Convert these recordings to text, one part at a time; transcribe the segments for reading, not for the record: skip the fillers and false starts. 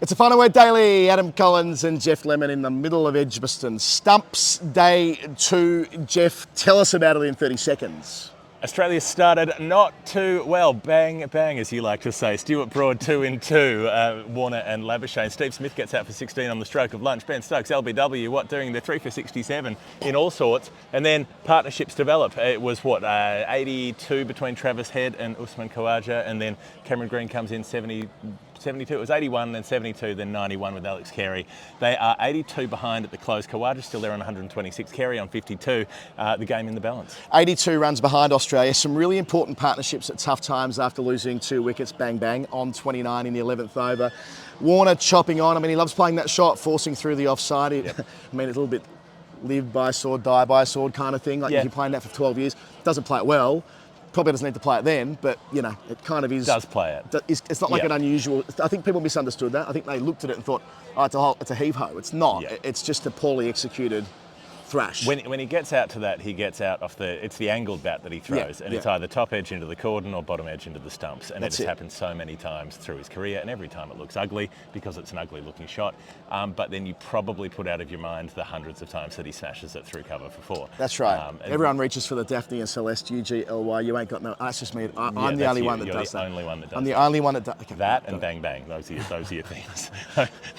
It's a Final Word Daily. Adam Collins and Jeff Lemon in the middle of Edgbaston. Stumps Day 2. Jeff, tell us about it in 30 seconds. Australia started not too well. Bang, bang, as you like to say. Stuart Broad 2 in 2. Warner and Labuschagne. Steve Smith gets out for 16 on the stroke of lunch. Ben Stokes, LBW, doing the 3 for 67 in all sorts. And then partnerships develop. It was 82 between Travis Head and Usman Khawaja. And then Cameron Green comes in 72. It was 81, then 72, then 91 with Alex Carey. They are 82 behind at the close. Khawaja's still there on 126. Carey on 52. The game in the balance. 82 runs behind Australia. Some really important partnerships at tough times after losing 2 wickets. Bang, bang on 29 in the 11th over. Warner chopping on. I mean, he loves playing that shot, forcing through the offside. I mean, it's a little bit live by a sword, die by a sword kind of thing. Like you've been playing that for 12 years. Doesn't play it well. Probably doesn't need to play it then, but you know, it kind of is. Does play it. It's not like an unusual. I think people misunderstood that. I think they looked at it and thought, oh, it's a heave-ho. It's not. Yeah. It's just a poorly executed thrash. When he gets out to that, he gets out off it's the angled bat that he throws, and it's either top edge into the cordon or bottom edge into the stumps, and it has happened so many times through his career, and every time it looks ugly because it's an ugly looking shot, but then you probably put out of your mind the hundreds of times that he smashes it through cover for 4. That's right. Everyone reaches for the Daphne and Celeste, UGLY. You ain't got no. That's just me. I'm the only one that does that. You're the only one that does. I'm the only one that does that. And bang bang. Those are your things.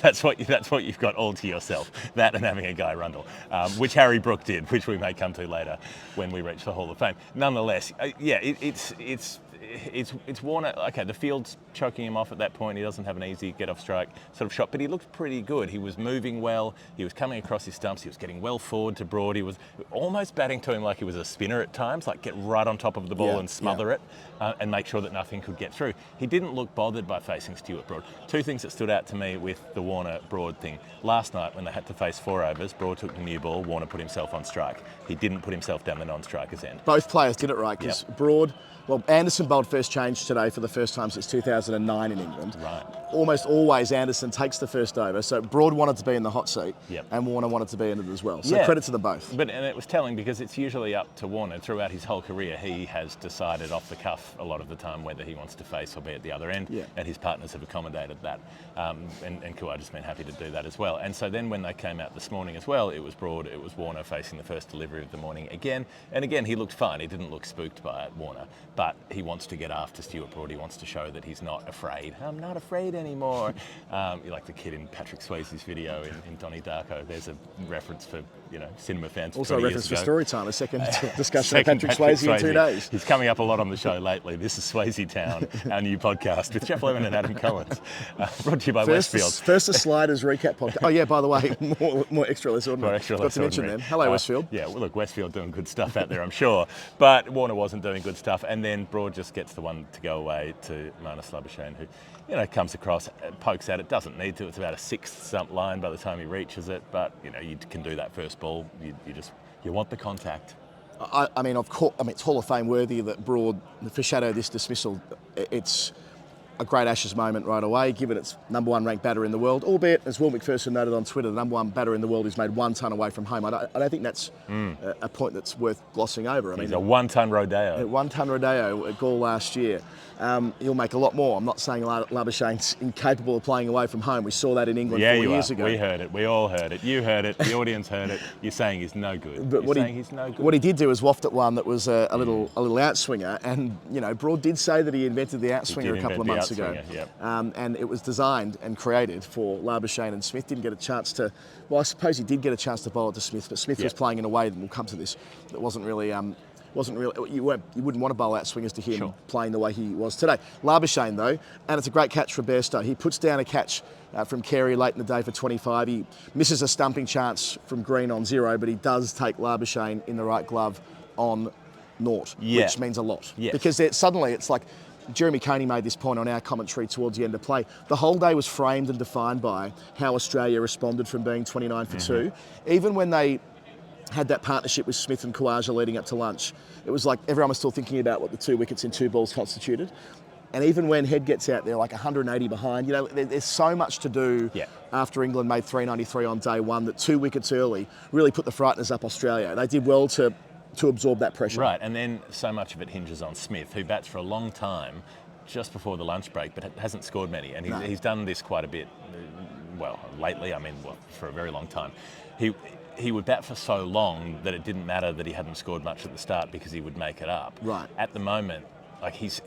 That's what you've got all to yourself. That and having a Guy Rundle, which Harry Brook did, which we may come to later when we reach the Hall of Fame. Nonetheless, it's Warner. Okay, the field's choking him off at that point. He doesn't have an easy get-off strike sort of shot, but he looked pretty good. He was moving well. He was coming across his stumps. He was getting well forward to Broad. He was almost batting to him like he was a spinner at times, like get right on top of the ball and smother it and make sure that nothing could get through. He didn't look bothered by facing Stuart Broad. 2 things that stood out to me with the Warner-Broad thing. Last night, when they had to face 4 overs, Broad took the new ball. Warner put himself on strike. He didn't put himself down the non-striker's end. Both players did it right, because Broad... Well, Anderson bowled first change today for the first time since 2009 in England. Right. Almost always Anderson takes the first over. So Broad wanted to be in the hot seat and Warner wanted to be in it as well. So credit to them both. And it was telling because it's usually up to Warner. Throughout his whole career, he has decided off the cuff a lot of the time whether he wants to face or be at the other end. Yeah. And his partners have accommodated that. And Khawaja's been happy to do that as well. And so then when they came out this morning as well, it was Broad, it was Warner facing the first delivery of the morning again. And again, he looked fine. He didn't look spooked by it, Warner. But he wants to get after Stuart Broad. He wants to show that he's not afraid. I'm not afraid anymore. You're like the kid in Patrick Swayze's video in Donnie Darko. There's a reference for cinema fans. Also a reference for Storytime, a second discussion of Patrick Swayze in 2 days. He's coming up a lot on the show lately. This is Swayze Town, our new podcast with Jeff Lemon and Adam Collins. Brought to you by Westfield. First the Sliders recap podcast. Oh yeah, by the way, more extra less ordinary. More extra less ordinary. Got to mention them. Hello Westfield. Yeah, well look, Westfield doing good stuff out there, I'm sure. But Warner wasn't doing good stuff, and then Broad just gets the one to go away to Marnus Labuschagne, who comes across, pokes at it, doesn't need to. It's about a 6th stump line by the time he reaches it, but you can do that first ball. You want the contact. I mean, of course, it's Hall of Fame worthy that Broad foreshadowed this dismissal. It's a great Ashes moment right away, given it's #1 ranked batter in the world, albeit, as Will McPherson noted on Twitter, the #1 batter in the world who's made 1 ton away from home. I don't think that's a point that's worth glossing over. He's a 1-ton rodeo. 1-ton rodeo at Gaul last year. He'll make a lot more. I'm not saying Labuschagne's incapable of playing away from home. We saw that in England 4 years ago. We heard it. We all heard it. You heard it. The audience heard it. You're saying he's no good. But what he did do is waft at one that was a little outswinger, and Broad did say that he invented the outswinger a couple of months ago. And it was designed and created for Labuschagne, and Smith didn't get a chance to. Well, I suppose he did get a chance to bowl it to Smith, but Smith was playing in a way, and we'll come to this, that wasn't really. You wouldn't want to bowl out swingers to him playing the way he was today. Labuschagne though, and it's a great catch from Bairstow. He puts down a catch from Carey late in the day for 25. He misses a stumping chance from Green on 0, but he does take Labuschagne in the right glove on 0, which means a lot. Yes. Because suddenly it's like, Jeremy Coney made this point on our commentary towards the end of play. The whole day was framed and defined by how Australia responded from being 29 for 2. Even when they had that partnership with Smith and Khawaja leading up to lunch, it was like everyone was still thinking about what the 2 wickets in 2 balls constituted. And even when Head gets out there like 180 behind, there's so much to do after England made 393 on day 1 that 2 wickets early really put the frighteners up Australia. They did well to absorb that pressure. Right, and then so much of it hinges on Smith, who bats for a long time just before the lunch break, but hasn't scored many. And he's done this quite a bit lately, for a very long time, he would bat for so long that it didn't matter that he hadn't scored much at the start because he would make it up. Right. At the moment, like he's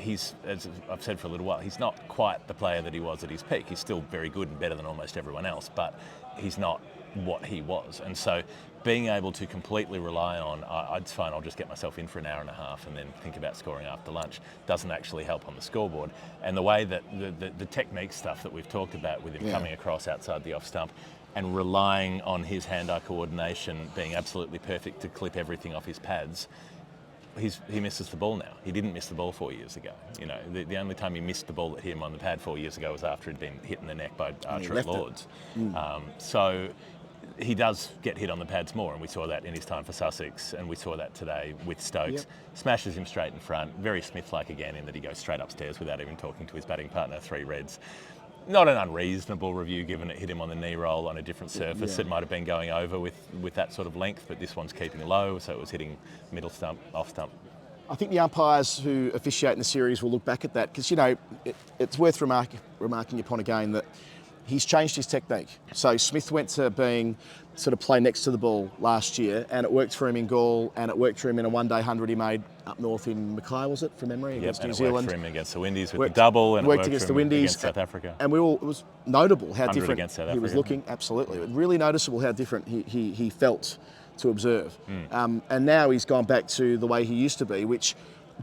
as I've said for a little while, he's not quite the player that he was at his peak. He's still very good and better than almost everyone else, but he's not what he was. And so being able to completely rely on, I'd find I'll just get myself in for an hour and a half and then think about scoring after lunch, doesn't actually help on the scoreboard. And the way that the technique stuff that we've talked about with him coming across outside the off stump and relying on his hand-eye coordination being absolutely perfect to clip everything off his pads, he misses the ball now. He didn't miss the ball 4 years ago. You know, the only time he missed the ball that hit him on the pad 4 years ago was after he'd been hit in the neck by Archer at Lords. So he does get hit on the pads more, and we saw that in his time for Sussex, and we saw that today with Stokes. Smashes him straight in front, very Smith-like again in that he goes straight upstairs without even talking to his batting partner, 3 reds. Not an unreasonable review given it hit him on the knee roll on a different surface. It might have been going over with that sort of length, but this one's keeping low, so it was hitting middle stump, off stump. I think the umpires who officiate in the series will look back at that because, you know, it's worth remarking upon again that he's changed his technique. So Smith went to being sort of play next to the ball last year, and it worked for him in Gaul, and it worked for him in a one-day 100 he made up north in Mackay, was it, from memory, against New Zealand. It worked for him against the Windies with the double, and it worked against for the him Windies against South Africa. And it was notable how different he was looking. Absolutely, really noticeable how different he felt to observe. And now he's gone back to the way he used to be, which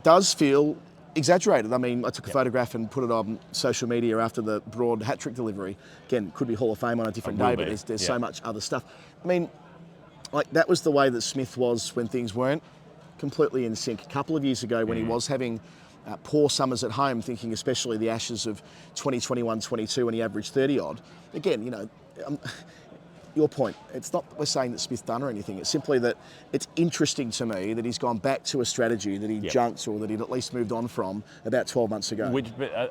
does feel exaggerated. I mean, I took a photograph and put it on social media after the Broad hat-trick delivery. Again, could be Hall of Fame on a different day, but there's so much other stuff. I mean, like that was the way that Smith was when things weren't completely in sync. A couple of years ago when he was having poor summers at home, thinking especially the Ashes of 2021-22 when he averaged 30-odd. Again, you know, your point, it's not that we're saying that Smith's done or anything, it's simply that it's interesting to me that he's gone back to a strategy that he junked or that he'd at least moved on from about 12 months ago.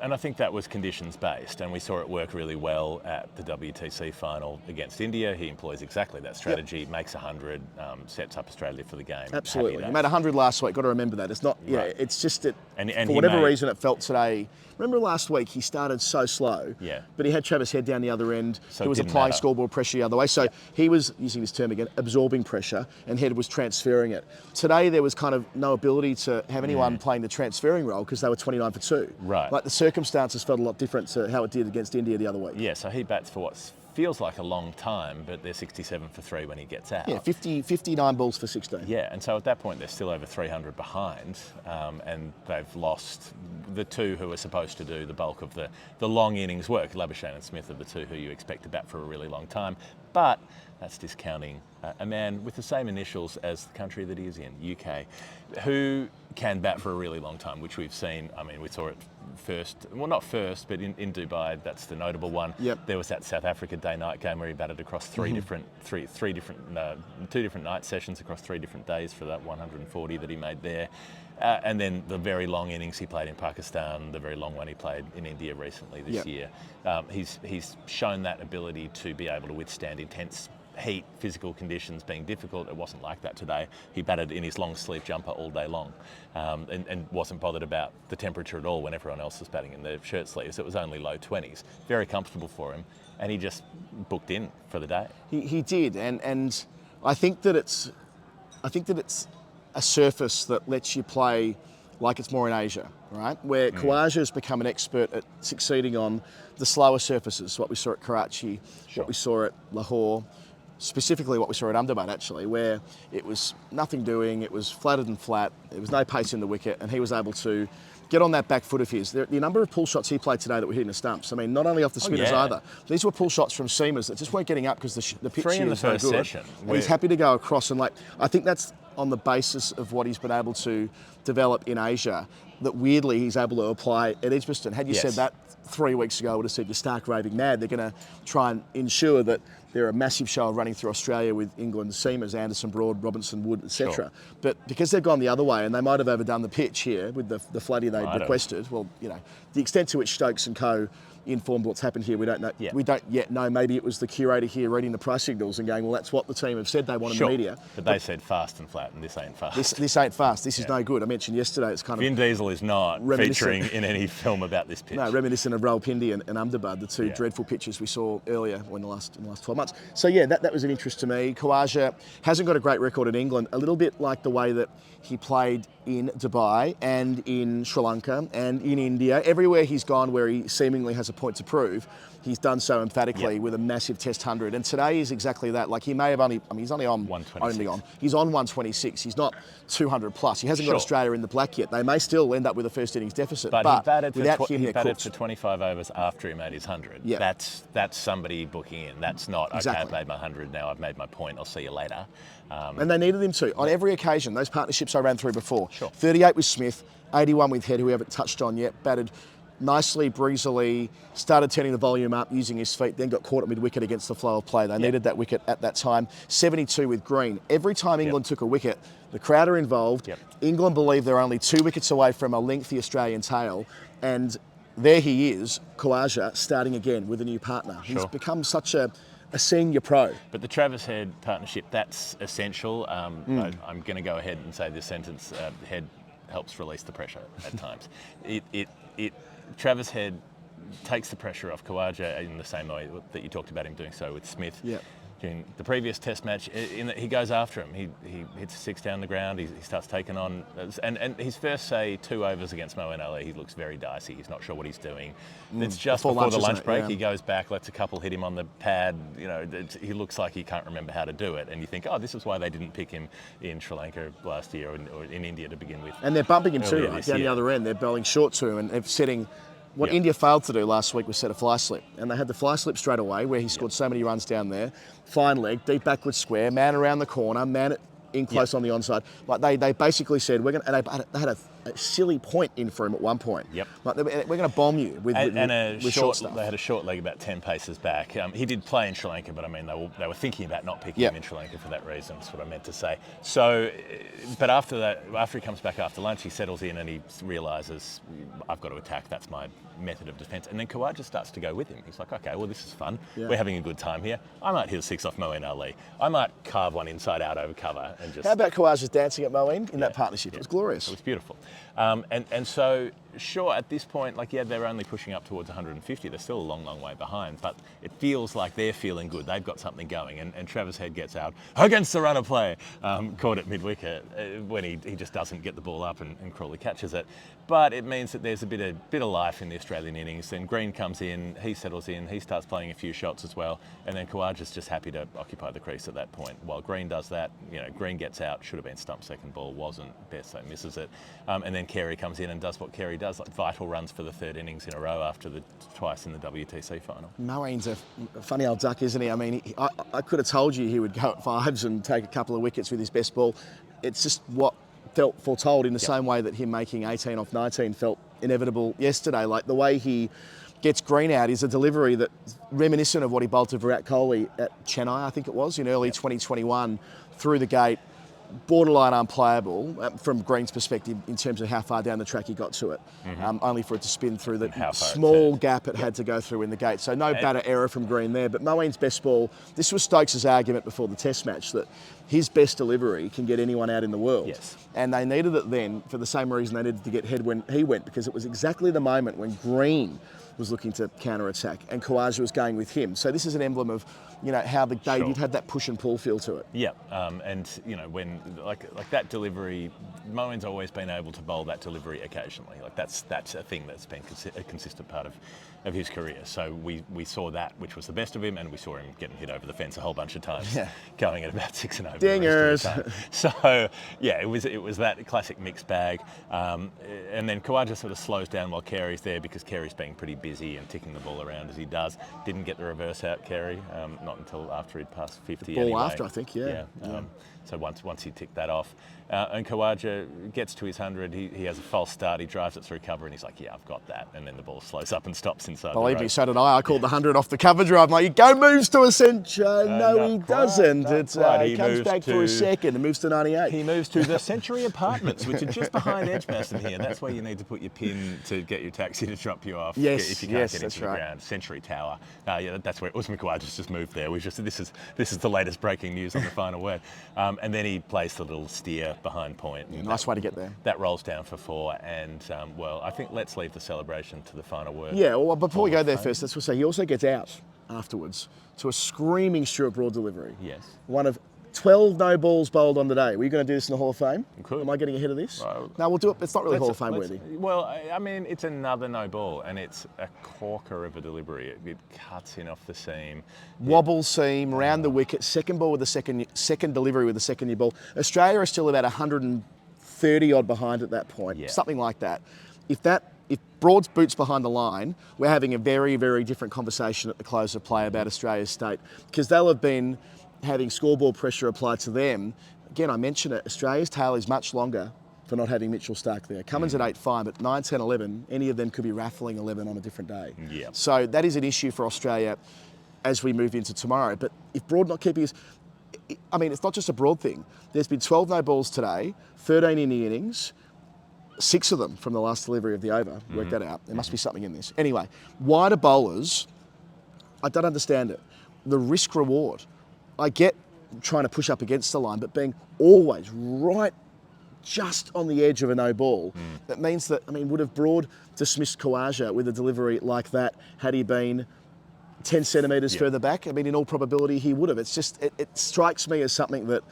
And I think that was conditions based, and we saw it work really well at the WTC final against India. He employs exactly that strategy, makes 100, sets up Australia for the game. Absolutely. He made 100 last week, got to remember that. It's not, it's just that and for whatever reason it felt today. Remember last week he started so slow, but he had Travis Head down the other end. So he was applying scoreboard pressure the other way. So he was, using this term again, absorbing pressure, and Head was transferring it. Today there was kind of no ability to have anyone playing the transferring role because they were 29 for 2. Right. Like the circumstances felt a lot different to how it did against India the other week. Yeah, so he bats for what feels like a long time, but they're 67 for 3 when he gets out. Yeah, 59 balls for 16. Yeah, and so at that point they're still over 300 behind, and they've lost the 2 who are supposed to do the bulk of the long innings work. Labuschagne and Smith are the 2 who you expect to bat for a really long time, but that's discounting a man with the same initials as the country that he is in, UK, who can bat for a really long time, which we've seen. I mean, we saw it first, well, not first, but in Dubai, that's the notable one. There was that South Africa day-night game where he batted across 2 different night sessions across 3 different days for that 140 that he made there. And then the very long innings he played in Pakistan, the very long one he played in India recently this year. He's shown that ability to be able to withstand intense heat, physical conditions being difficult. It wasn't like that today. He batted in his long sleeve jumper all day long, and wasn't bothered about the temperature at all when everyone else was batting in their shirt sleeves. It was only low 20s. Very comfortable for him, and he just booked in for the day. He did, and I think that it's a surface that lets you play like it's more in Asia, right? Where Khawaja has become an expert at succeeding on the slower surfaces, what we saw at Karachi, what we saw at Lahore, specifically what we saw at Ahmedabad actually, where it was nothing doing, it was flatter than flat, there was no pace in the wicket, and he was able to get on that back foot of his. The number of pull shots he played today that were hitting the stumps, I mean, not only off the spinners either, these were pull shots from seamers that just weren't getting up because the pitch in the first session. And he's happy to go across, and like, I think that's on the basis of what he's been able to develop in Asia, that weirdly he's able to apply at Edgbaston. Had you said that 3 weeks ago, I would have said you're stark raving mad. They're going to try and ensure that they're a massive show running through Australia with England seamers, Anderson, Broad, Robinson, Wood, etc. But because they've gone the other way, and they might have overdone the pitch here with the flatty they requested, well, you know, the extent to which Stokes and co informed what's happened here. We don't know. We don't yet know. Maybe it was the curator here reading the price signals and going, well, that's what the team have said they want in the media. But they said fast and flat, and this ain't fast. This ain't fast. This is no good. I mentioned yesterday it's kind of... Vin Diesel is not featuring in any film about this pitch. No, reminiscent of Rawalpindi and Ahmedabad, the two dreadful pitches we saw earlier in the last 12 months. So yeah, that was an interest to me. Khawaja hasn't got a great record in England, a little bit like the way that he played in Dubai and in Sri Lanka and in India. Everywhere he's gone where he seemingly has a point to prove, he's done so emphatically with a massive Test 100. And today is exactly that. Like he may have he's only on 126. He's on 126. He's not 200 plus. He hasn't got Australia in the black yet. They may still end up with a first innings deficit. But he batted for 25 overs after he made his 100. Yeah. That's somebody booking in. That's not, okay, I've made my 100 now, I've made my point, I'll see you later. And they needed him to. On every occasion, those partnerships I ran through before. 38 with Smith, 81 with Head, who we haven't touched on yet, batted nicely, breezily, started turning the volume up using his feet, then got caught at mid-wicket against the flow of play. They needed that wicket at that time. 72 with Green. Every time England took a wicket, the crowd are involved. England believe they're only 2 wickets away from a lengthy Australian tail, and there he is, Khawaja, starting again with a new partner. He's become such a senior pro. But the Travis Head partnership, that's essential. I'm going to go ahead and say this sentence, Head helps release the pressure at times. Travis Head takes the pressure off Khawaja in the same way that you talked about him doing so with Smith. In the previous Test match, he goes after him. He hits a 6 down the ground. He starts taking on, and his first, say, 2 overs against Moeen Ali, he looks very dicey. He's not sure what he's doing. It's just before the lunch break. He goes back, lets a couple hit him on the pad. You know, he looks like he can't remember how to do it. And you think, oh, this is why they didn't pick him in Sri Lanka last year or in India to begin with. And they're bumping him too, right? Down the other end, they're bowling short to him and they're setting. What India failed to do last week was set a fly slip. And they had the fly slip straight away where he scored so many runs down there. Fine leg, deep backward square, man around the corner, man in close on the onside. Like they basically said, we're going to, and they had a silly point in for him at one point. Like we're going to bomb you with short stuff. They had a short leg about 10 paces back. He did play in Sri Lanka, but I mean, they were thinking about not picking him in Sri Lanka for that reason. That's what I meant to say. So, but after that, after he comes back after lunch, he settles in and he realises, I've got to attack. That's my method of defence. And then Khawaja starts to go with him. He's like, okay, well, this is fun. We're having a good time here. I might hit a 6 off Moeen Ali. I might carve one inside out over cover and just... How about Khawaja's dancing at Moeen in that partnership? It was glorious. It was beautiful. And so, sure, at this point, like, they're only pushing up towards 150. They're still a long, long way behind, but it feels like they're feeling good. They've got something going, and Travis Head gets out against the run of play, caught at mid-wicket when he just doesn't get the ball up and Crawley catches it. But it means that there's a bit of life in the Australian innings. Then Green comes in, he settles in, he starts playing a few shots as well, and then Khawaja's just happy to occupy the crease at that point. While Green does that, Green gets out, should have been stumped second ball, wasn't, best so misses it. And then Carey comes in and does what Carey does, like vital runs for the 3rd innings in a row after the twice in the WTC final. Moeen's a funny old duck, isn't he? I mean, I could have told you he would go at 5s and take a couple of wickets with his best ball. It's just what felt foretold in the same way that him making 18 off 19 felt inevitable yesterday. Like the way he gets Green out is a delivery that's reminiscent of what he bowled to Virat Kohli at Chennai, I think it was, in early 2021, through the gate. Borderline unplayable from Green's perspective in terms of how far down the track he got to it, only for it to spin through the small gap it had to go through in the gate. So no batter error from Green there, but Moeen's best ball, this was Stokes' argument before the Test match, that his best delivery can get anyone out in the world. And they needed it then for the same reason they needed to get Head when he went, because it was exactly the moment when Green was looking to counter-attack and Khawaja was going with him. So this is an emblem of, how they did have that push and pull feel to it. And when like that delivery, Moeen's always been able to bowl that delivery occasionally. Like that's a thing that's been a consistent part of his career. So we saw that, which was the best of him, and we saw him getting hit over the fence a whole bunch of times, going at about 6 and over. Dingers. So it was that classic mixed bag. And then Khawaja sort of slows down while Carey's there, because Carey's being pretty busy and ticking the ball around as he does. Didn't get the reverse out, Carey, not until after he'd passed 50. The ball anyway. after, I think, So once he ticked that off, and Khawaja gets to his 100, he has a false start, he drives it through cover, and he's like, I've got that, and then the ball slows up and stops inside. Believe me, so did I. I called the 100 off the cover drive. I'm like, he go moves to a centre. No, he doesn't. He comes back for a second and moves to 98. He moves to the Century Apartments, which are just behind Edgbaston here. That's where you need to put your pin to get your taxi to drop you off. Yes, if you can't get into the ground. Century Tower. Yeah, that's where Usman Khawaja's just moved there. This is the latest breaking news on the final word. And then he plays the little steer behind point. Yeah, nice way to get there. That rolls down for 4. And well, I think let's leave the celebration to the final word. Yeah. Well, before we go there first, let's say he also gets out afterwards to a screaming Stuart Broad delivery. Yes. One of 12 no balls bowled on the day. Were you going to do this in the Hall of Fame? You could. Am I getting ahead of this? No, we'll do it. It's not really Hall of Fame worthy. Well, I mean, it's another no ball, and it's a corker of a delivery. It cuts in off the seam. Wobble seam, round the wicket, second ball with the second delivery with the second year ball. Australia are still about 130 odd behind at that point, something like that. If Broad's boots behind the line, we're having a very, very different conversation at the close of play about Australia's state, because they'll have been having scoreboard pressure applied to them. Again, I mentioned it, Australia's tail is much longer for not having Mitchell Starc there. Cummins at 8, fine, but 9, 10, 11, any of them could be raffling 11 on a different day. Yeah. So that is an issue for Australia as we move into tomorrow. But if Broad not keeping his... I mean, it's not just a Broad thing. There's been 12 no balls today, 13 in the innings, 6 of them from the last delivery of the over. Work that out. There must be something in this. Anyway, wider bowlers, I don't understand it. The risk reward. I get trying to push up against the line, but being always right just on the edge of a no ball, that means that, I mean, would have Broad dismissed Khawaja with a delivery like that had he been 10 centimetres further back? I mean, in all probability, he would have. It's just, it strikes me as something that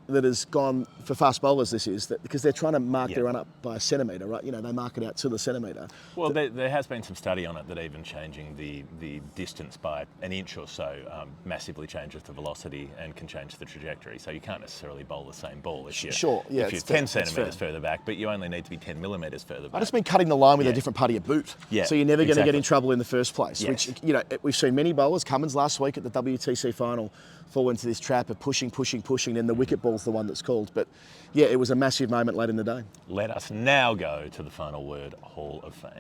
has gone for fast bowlers, this is, that because they're trying to mark their run up by a centimetre, right? You know, they mark it out to the centimetre. Well, there has been some study on it that even changing the distance by an inch or so massively changes the velocity and can change the trajectory. So you can't necessarily bowl the same ball if you're 10 centimetres further back, but you only need to be 10 millimetres further back. I just mean cutting the line with a different part of your boot. Yeah, so you're never going to get in trouble in the first place, yes. Which, you know, we've seen many bowlers, Cummins last week at the WTC final, fall into this trap of pushing, then the wicket ball's the one that's called. But yeah, it was a massive moment late in the day. Let us now go to the Final Word Hall of Fame.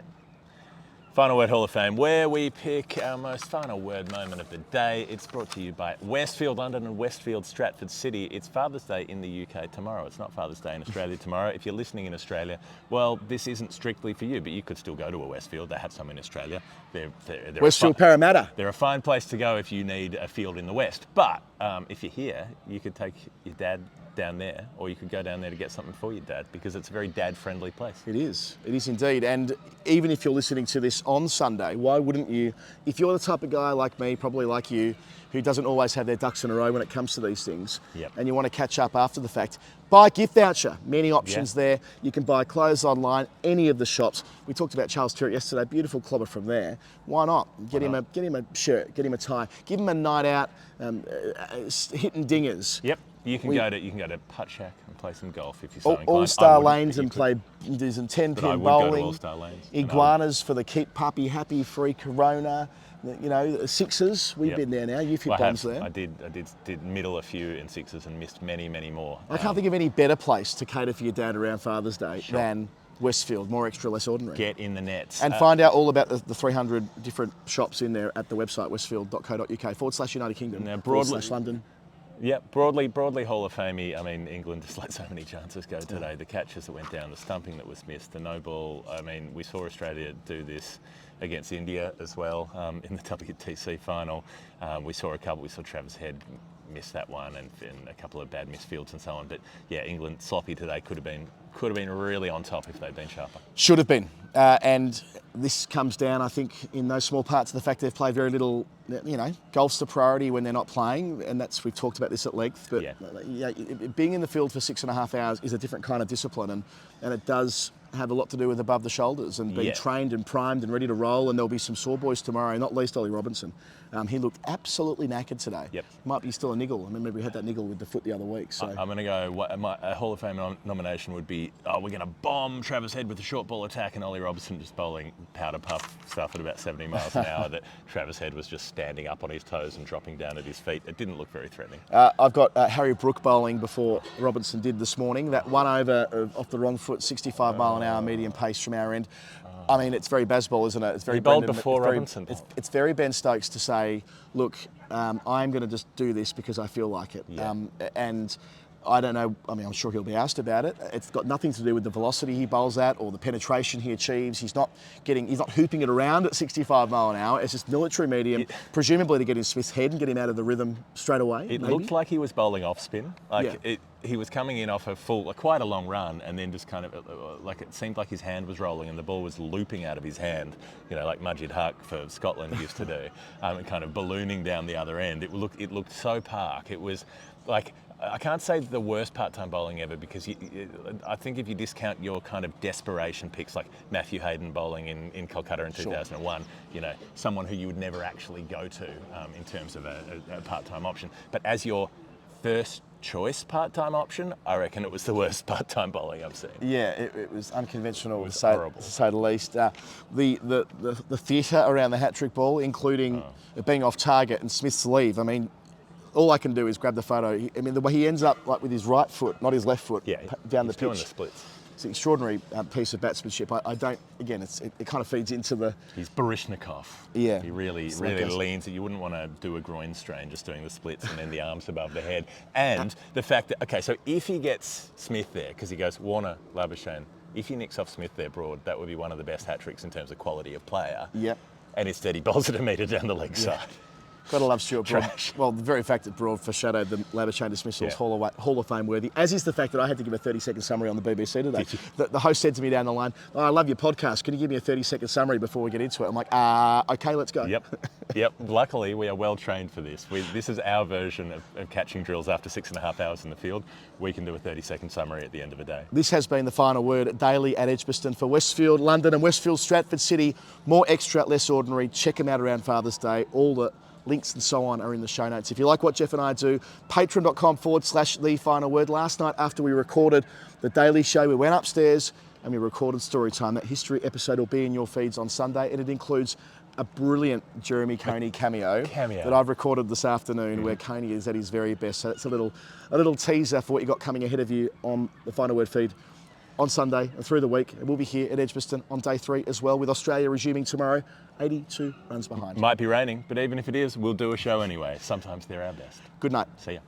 Final Word Hall of Fame, where we pick our most final word moment of the day. It's brought to you by Westfield London and Westfield Stratford City. It's Father's Day in the UK tomorrow. It's not Father's Day in Australia tomorrow. If you're listening in Australia, well, this isn't strictly for you, but you could still go to a Westfield. They have some in Australia. They're Westfield Parramatta. They're a fine place to go if you need a field in the West. But if you're here, you could take your dad down there, or you could go down there to get something for your dad, because it's a very dad-friendly place. It is indeed. And even if you're listening to this on Sunday, why wouldn't you, if you're the type of guy like me, probably like you, who doesn't always have their ducks in a row when it comes to these things, and you want to catch up after the fact, buy a gift voucher. Many options there. You can buy clothes online, any of the shops. We talked about Charles Tyrwhitt yesterday, beautiful clobber from there. Why not? Get him a shirt, get him a tie, give him a night out, hitting dingers. Yep. You can go to Putt Shack and play some golf if you're so inclined. All-Star Lanes and do some 10-pin bowling. All-Star Lanes. Iguanas for the Keep Puppy Happy free Corona. You know, sixes. We've been there now. You've hit bombs there. I did middle a few in sixes and missed many, many more. I can't think of any better place to cater for your dad around Father's Day than Westfield. More extra, less ordinary. Get in the nets. And find out all about the 300 different shops in there at the website westfield.co.uk / Kingdom now, / London. Yeah, broadly Hall of Fame. I mean, England just let so many chances go today. The catches that went down, the stumping that was missed, the no ball. I mean, we saw Australia do this against India as well in the WTC final. We saw Travis Head miss that one, and a couple of bad missed fields and so on. But yeah, England sloppy today. Could have been really on top if they'd been sharper. Should have been. And this comes down, I think, in no small part to the fact they've played very little. You know, golf's the priority when they're not playing, and we've talked about this at length. But being in the field for 6.5 hours is a different kind of discipline, and it does have a lot to do with above the shoulders and being trained and primed and ready to roll. And there'll be some sore boys tomorrow, not least Ollie Robinson. He looked absolutely knackered today. Yep. Might be still a niggle. I remember we had that niggle with the foot the other week. So I'm going to go. A Hall of Fame nomination would be: we're going to bomb Travis Head with a short ball attack, and Ollie Robinson just bowling powder puff stuff at about 70 miles an hour. That Travis Head was just standing up on his toes and dropping down at his feet. It didn't look very threatening. I've got Harry Brook bowling before Robinson did this morning. That one over off the wrong foot, 65 mile an hour medium pace from our end. I mean, it's very Bazball, isn't it? It's very. He bowled before Robinson. It's very Ben Stokes to say, look, I'm going to just do this because I feel like it. Yeah. And I don't know, I mean, I'm sure he'll be asked about it. It's got nothing to do with the velocity he bowls at or the penetration he achieves. He's not hooping it around at 65 mile an hour. It's just military medium, presumably to get in Smith's head and get him out of the rhythm straight away. It looked like he was bowling off spin. He was coming in off quite a long run, and then just kind of like it seemed like his hand was rolling and the ball was looping out of his hand, like Majid Haq for Scotland used to do, and kind of ballooning down the other end. It looked so park. It was like, I can't say the worst part-time bowling ever, because I think if you discount your kind of desperation picks like Matthew Hayden bowling in Kolkata in 2001, someone who you would never actually go to in terms of a part-time option. But as your first choice part-time option, I reckon it was the worst part-time bowling I've seen. Yeah, it was unconventional, it was horrible, to say the least. The theatre around the hat-trick ball, including it being off target and Smith's leave, I mean, all I can do is grab the photo. I mean, the way he ends up like with his right foot, not his left foot, down the pitch. Doing the splits. It's an extraordinary piece of batsmanship. I don't. Again, it kind of feeds into the. He's Baryshnikov. Yeah. He really leans. You wouldn't want to do a groin strain just doing the splits and then the arms above the head. And the fact that so if he gets Smith there, because he goes Warner, Labuschagne, if he nicks off Smith there, Broad, that would be one of the best hat tricks in terms of quality of player. Yep. And instead he bowls it a metre down the leg side. Gotta love Stuart Broad. Well, the very fact that Broad foreshadowed the Labuschagne dismissal is Hall of Fame worthy, as is the fact that I had to give a 30-second summary on the BBC today. The host said to me down the line, I love your podcast, can you give me a 30-second summary before we get into it? I'm like, okay, let's go. Yep. Luckily, we are well trained for this. This is our version of catching drills after 6.5 hours in the field. We can do a 30-second summary at the end of a day. This has been the final word daily at Edgbaston for Westfield, London and Westfield, Stratford City. More extra, less ordinary. Check them out around Father's Day. All the links and so on are in the show notes. If you like what Jeff and I do, patreon.com/The Final Word. Last night after we recorded the Daily Show, we went upstairs and we recorded Storytime. That history episode will be in your feeds on Sunday, and it includes a brilliant Jeremy Coney cameo that I've recorded this afternoon, where Coney is at his very best. So it's a little teaser for what you got coming ahead of you on the Final Word feed on Sunday and through the week. And we'll be here at Edgbaston on day 3 as well, with Australia resuming tomorrow, 82 runs behind. Might be raining, but even if it is, we'll do a show anyway. Sometimes they're our best. Good night. See ya.